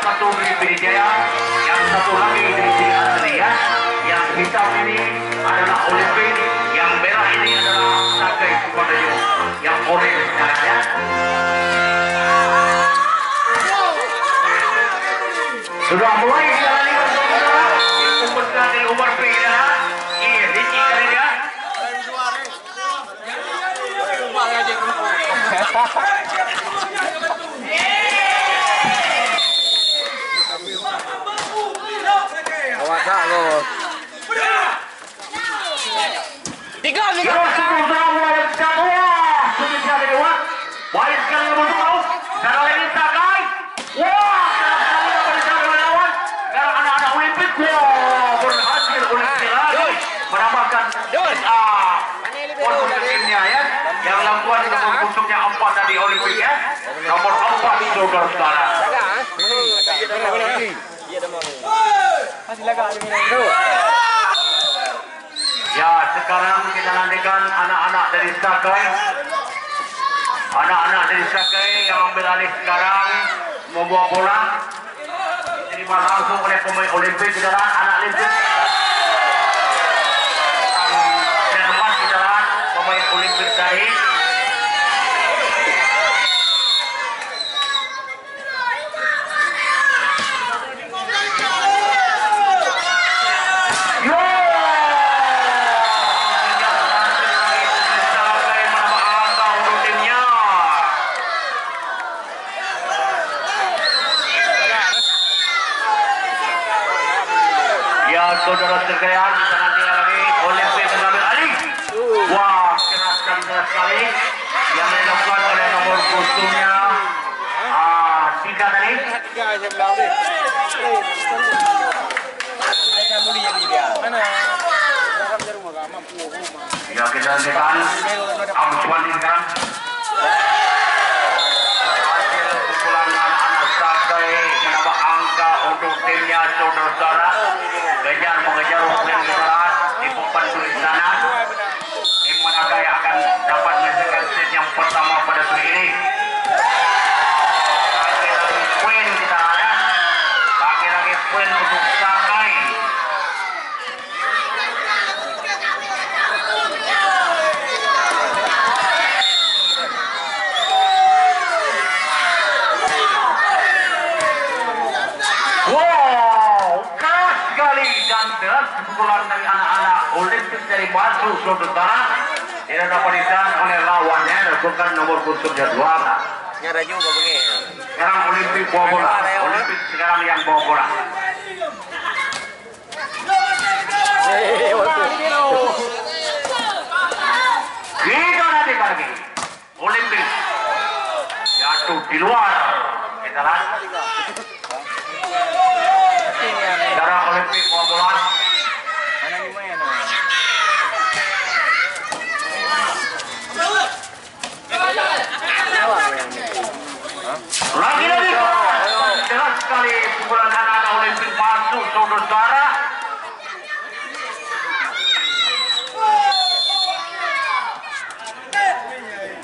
satu dari Pidijaya, yang satu lagi dari Sri Astria, yang hitam ini adalah Olimpik, yang merah ini adalah Sakai Sukodayo, yang orange sekarang ya. Sudah mulai dijalani saudara, dikumpulkan dari Umar Pegidana, iya Diki kali ya. Tiga. Baik sekali untuk kau. Cara ini Sakai. Wah, sekali dapat melawan. Sekarang anak-anak Olimpik. Wah, berhasil Olimpik lagi menambahkan poin timnya ya. Yang lakukan nomor puntuknya 4 tadi Olimpik ya. Nomor 4 saudara-saudara. Ya, sekarang kita nantikan anak-anak dari Sakai. Anak-anak dari Sakai yang ambil alih sekarang membawa bola. Diterima langsung oleh pemain Olimpik di dalam anak Olimpik. Jerman di dalam pemain Olimpik tadi. Saudara sekalian, kita nanti lagi Olimpik mengambil alih. Wah, keras sekali yang dilakukan oleh nomor puntuknya 3 tadi. Ya, kita nantikan Amswandi sekarang. Hasil pukulan anak-anak Sakai menambah angka untuk timnya saudara-saudara. Mengejar umpan kesalahan di papan tulis sana. Tim manakah yang akan dapat menyelesaikan set yang pertama pada sore ini? Lagi-lagi poin kita ada. Lagi-lagi poin untuk Sakai. Deras pukulan dari anak-anak Olimpik dari Batu saudara tidak dapat ditahan oleh lawannya bukan nomor puntuknya 2. Nyara juga begini. Sekarang Olimpik bawa bola. Olimpik sekarang yang bawa bola. Kita nanti lagi Olimpik jatuh di luar. Kita lihat. Sekarang Olimpik bawa bola. Lagi-lagi jelas sekali pukulan anak-anak Olimpik masuk saudara.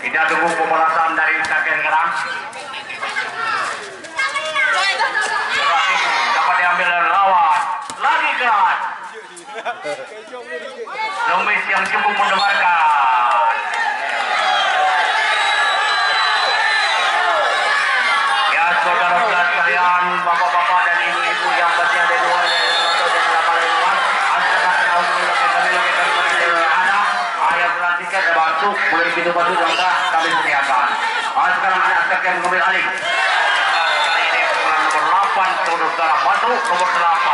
Kita tunggu pembalasan dari Sakai sekarang. Dapat diambil dari lawan. Lagi keras. Lomis yang cukup mendebarkan. Ya saudara-saudara sekalian, bapak-bapak dan ibu-ibu yang masih ada di luar ayah perhatikan masuk, mulai pintu masuk langkah kami sediakan. Sekarang anak Sakai mengambil alih. Kali ini pukulan nomor 8 saudara masuk nomor 8.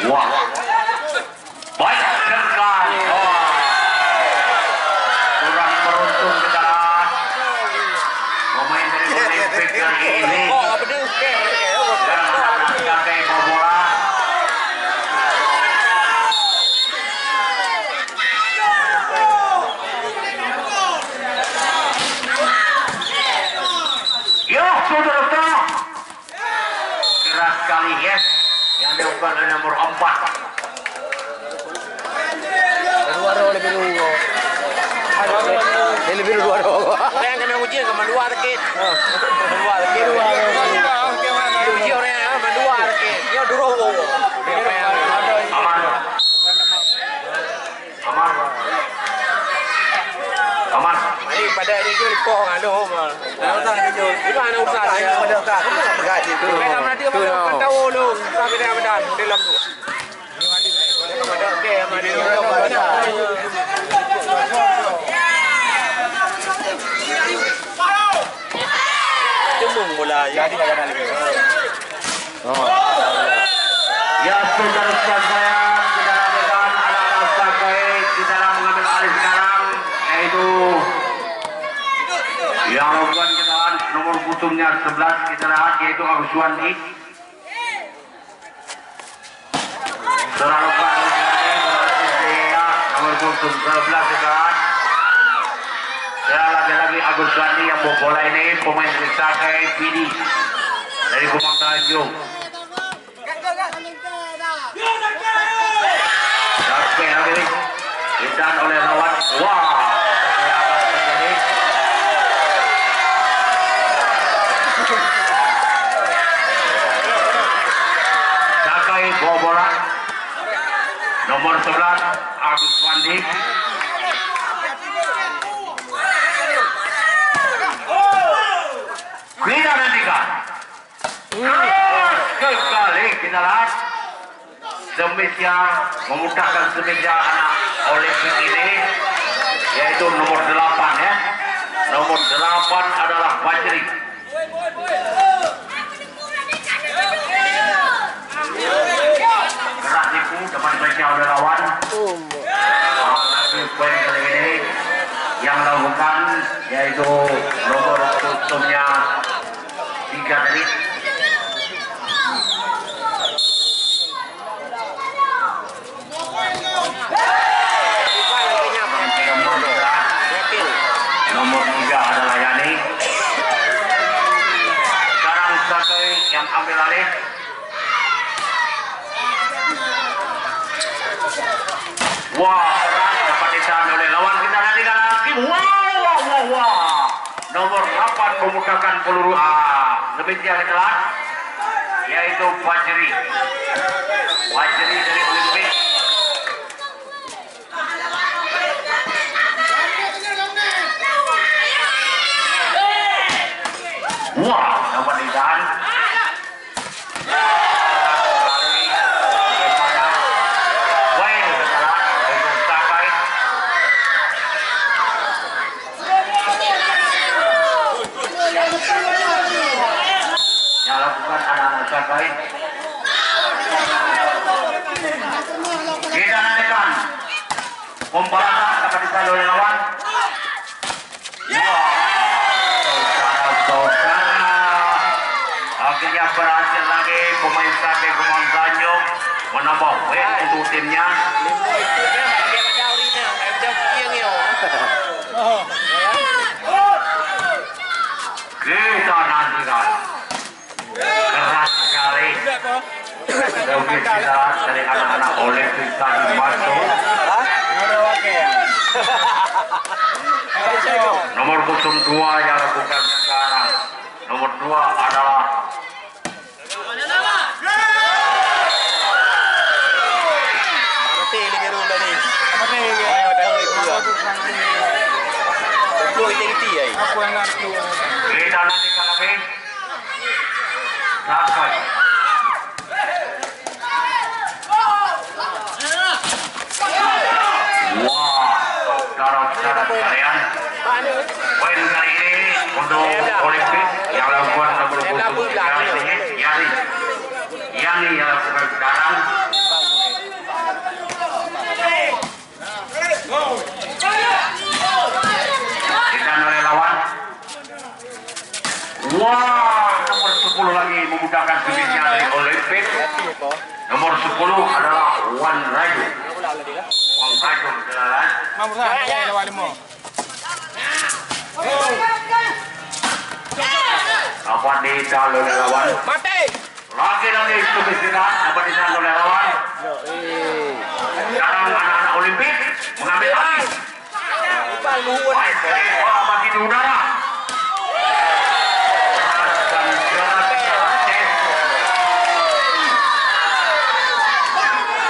Wah, banyak sekali. Kurang beruntung kita pemain dari Olimpik kali ini. Dan anak Sakai bola. Yo. saudara-saudara. Keras sekali yes. Yang dilakukan oleh nomor 4. Lebih dulu. Lebih dulu dua. Orang kena ujian sama dua rakit. Dua rakit. Ujian orang sama dua rakit. Dia dulu. Aman. Aman. Aman. Ini pada ini jual kong ada homal. Ada jual. Itu ada usaha. Ada usaha. Enggak itu. Kita mana dia makan tahu lu. Tapi dia bedan dalam tu. Ada ke sama dia. Cemung bola jadi kadang lagi. Ya saudara-saudara saya, kita lakukan anak-anak Sakai kita mengambil alih sekarang, yaitu yang melakukan kendaraan nomor pusungnya 11 kita lihat, yaitu Agus Wandi. Terlalu nomor pusung 12 kita lihat. Ya lagi-lagi Agus Wandi yang bawa bola ini, pemain dari Sakai PD dari Kumang Tanjung. Sampai lagi ditahan oleh lawan. Wah, terjadi. Sakai bawa bola. Nomor 11 Agus Wandi. Kita nantikan. Sekali kita lihat. Semeja memudahkan semeja anak Olimpik ini, yaitu nomor 8 ya. Nomor 8 adalah Fajri. Keras tipu depan baca oleh lawan. Lagi poin kali ini yang melakukan yaitu nomor pusungnya 3 tadi. Nomor 3 adalah Yani. Sekarang Sakai yang ambil alih. Wah, keras dapat ditahan oleh lawan kita nanti lagi. Wah. Nomor 8 memudahkan peluru. Demikian kita lihat, yaitu Fajri. Fajri dari Olimpik. Wah, dapat ditahan. Yang lakukan anak-anak Sakai. Kita nantikan pembalasan dapat ditahan oleh lawan. Akhirnya berhasil lagi pemain Sakai Kumang Tanjung menambah poin untuk timnya. Kita nantikan keras sekali. Lebih kita dari anak-anak Olimpik tadi masuk. Nomor 02 yang lakukan sekarang. Nomor 2 adalah kita nantikan lagi Sakai. Wah, saudara-saudara sekalian, poin kali ini untuk Olimpik yang lakukan nomor pusung Yani yang lakukan sekarang. Ditahan oleh lawan. Wah, nomor 10 lagi memudahkan timnya dari Olimpik. Nomor 10 adalah Wan Rayu. Wan Rayu jalan. Wanita oleh lawan. Mati. Lagi nanti itu istirahat. Wanita oleh lawan. Sekarang anak-anak Olimpik mengambil alih. Baik, mati di udara.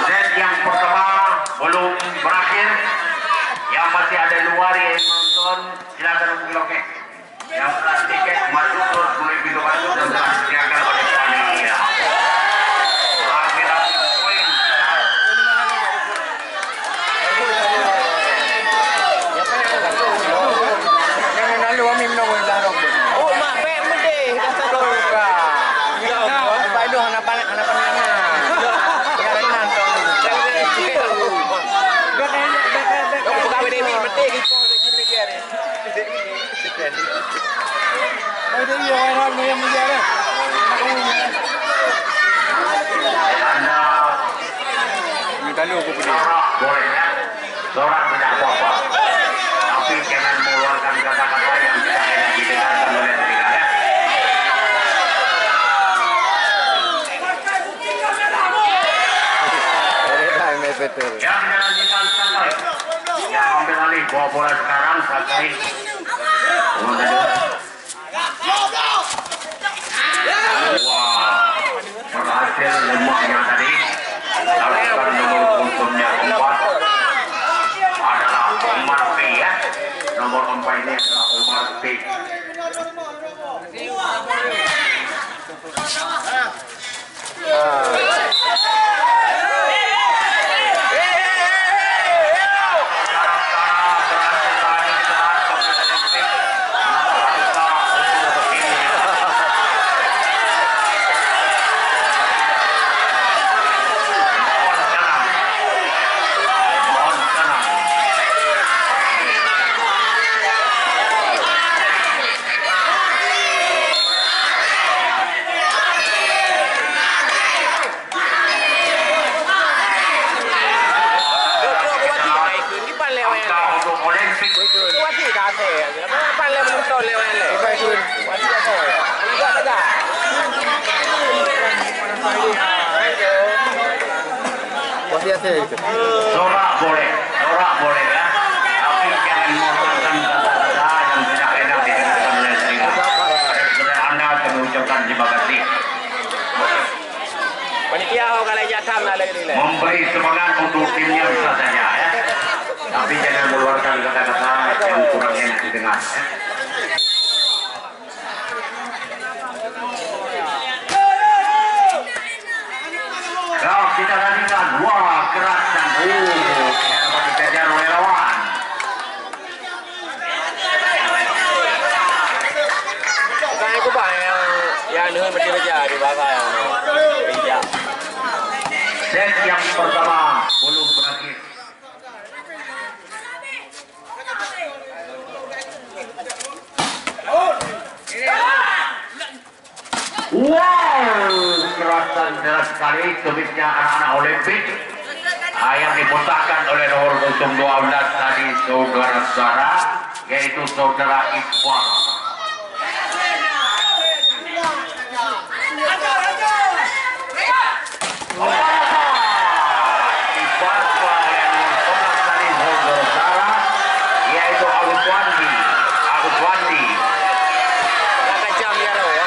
Set yang pertama belum berakhir. Yang masih ada luar yang nonton silakan hubungi loket. Yang telah tiket masuk terus mulai pintu masuk dan telah disediakan oleh panitia. Lagi-lagi poin. Jangan lalu kami minum darah. Oh, mak baik mendeh. Asal luka. Ya, apa itu anak panah. Ya, renang tu. Kau buka benda ni mati kita lagi ni. Ada dia orang yang menjara. Anda Minta lu aku pergi. sorak boleh ya. Sorak tidak apa-apa. Tapi jangan mengeluarkan kata-kata yang tidak enak didengarkan oleh telinga ya. Betul. Yang dilanjutkan Sakai. Yang ambil alih bawa bola sekarang Sakai. Wah, berhasil lemahnya tadi. Lakukan nomor untungnya 4 adalah Omar P ya. Nomor 4 ini adalah Omar P. Sorak boleh ya. Tapi jangan menggunakan kata-kata yang tidak enak didengarkan oleh telinga. Anda mengucapkan terima kasih. Panitia kalau jatah lah lagi ni. Memberi semangat untuk timnya bisa saja ya. Tapi jangan mengeluarkan kata-kata yang kurang enak didengar. Ya. Kalau kita lanjutkan, wah keras dan tidak dapat dikejar oleh lawan. Bukan aku pak yang dengan berkerja di bawah yang bijak. Set yang pertama belum berakhir. Wow, keras dan deras sekali tumisnya anak-anak Olimpik yang diputarkan oleh nomor 12 tadi saudara-saudara, yaitu saudara Iqbal. Iqbal yang nomor 11 tadi saudara-saudara, yaitu Agus Wandi. Kacam ya roh ya.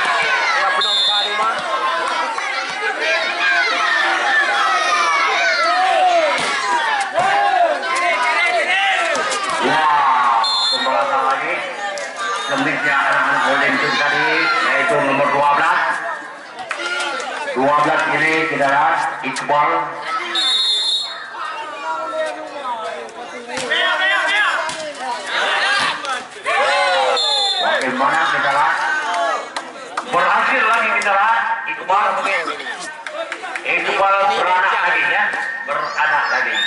Yang penuh muka rumah. Wah, pembalasan lagi. Selanjutnya anak-anak Olimpik tadi, yaitu nomor 12. 12 ini kita lihat Iqbal. Bagaimana kita lihat? Berhasil lagi kita lihat Iqbal. Iqbal beranak lagi ya, beranak lagi.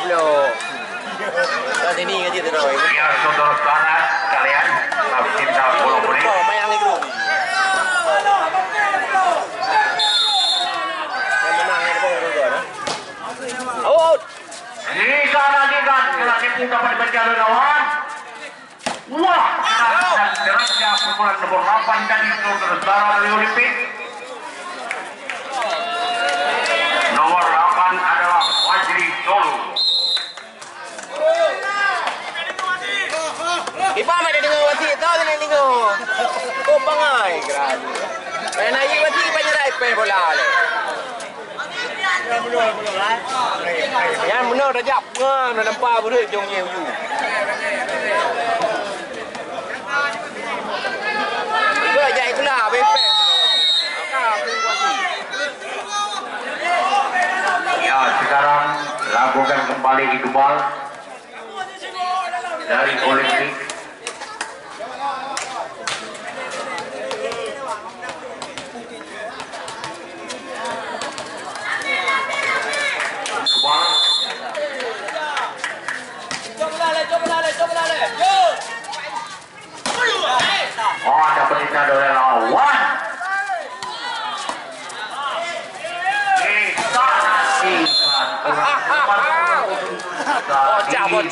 Belum. Kat sini aja tu roh. Ya saudara-saudara sekalian, cinta bola kuning. Oh, main ni grup. Yang menang ni pun grup dah. pun dapat dibaca oleh lawan. Wah, dan derasnya pukulan nomor 8 dari saudara dari Olimpik. Nomor 8 adalah Wajri Solo. Iba may dengar wati ito, dengar. Kau pangai, grabe. Kaya naik wati pa niya rin pa bola. Yan benar dah jap ngan nampak berit jong ye you. Ibu ajak itulah bepek. Ya, sekarang lakukan kembali Iqbal dari Olimpik. Oh, dapat disadar oleh lawan.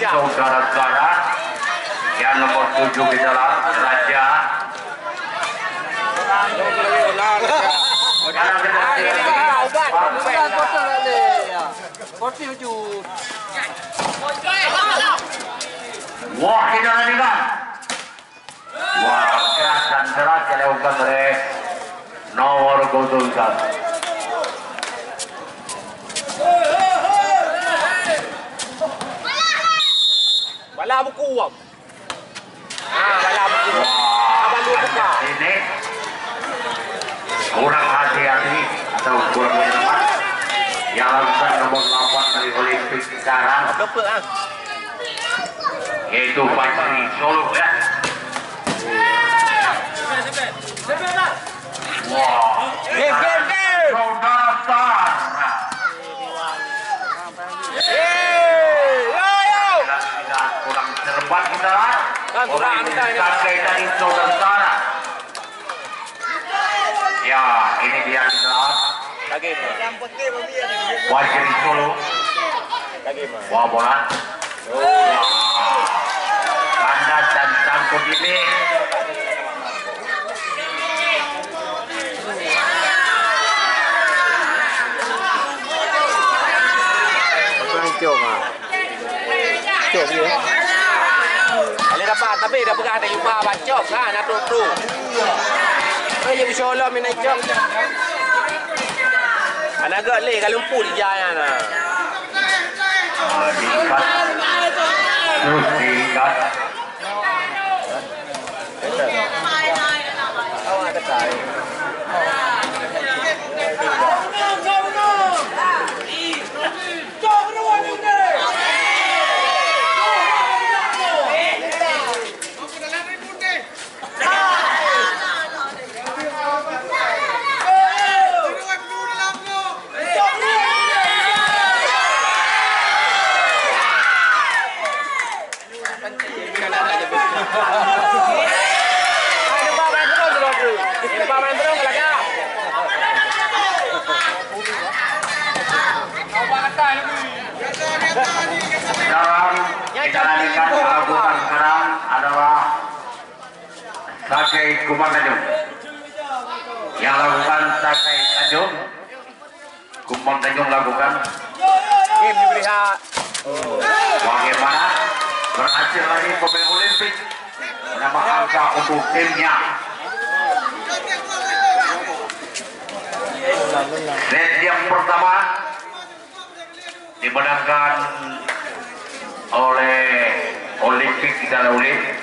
Saudara-saudara yang nomor 7 adalah Raja. Wah, kita lagi kan? Wah, keras dan keras dilakukan oleh nomor 01. Bala buku uang. Bala buku uang. Abang dua buka. Ini kurang hati-hati atau kurang tepat. Yang lakukan nomor 8 dari Olimpik sekarang. Yaitu Wajri Solo ya. Wah, Game. saudara-saudara. Kurang terlepas kita. Kurang kita ini. Dari saudara-saudara. Ya, ini dia adalah Lagi. Wajri Solo. Lagi. Wah, bola. Kandas dan sangkut ini. Cok dia. Boleh dapat tapi dah pegang tak jumpa bacok kan nak tu. Dia bersolom ni naik cok. Anak agak leh kalau lumpur dia yang nah. Terus diikat. Awak tekan. Sekarang kita lanjutkan lakukan sekarang adalah Sakai Kumar Tanjung. Yang lakukan Sakai Tanjung. Kumar Tanjung lakukan. Game diberi hak. Bagaimana berhasil lagi pemain Olimpik menambah angka untuk timnya. Set yang pertama dimenangkan oleh Olimpik Kita Ulit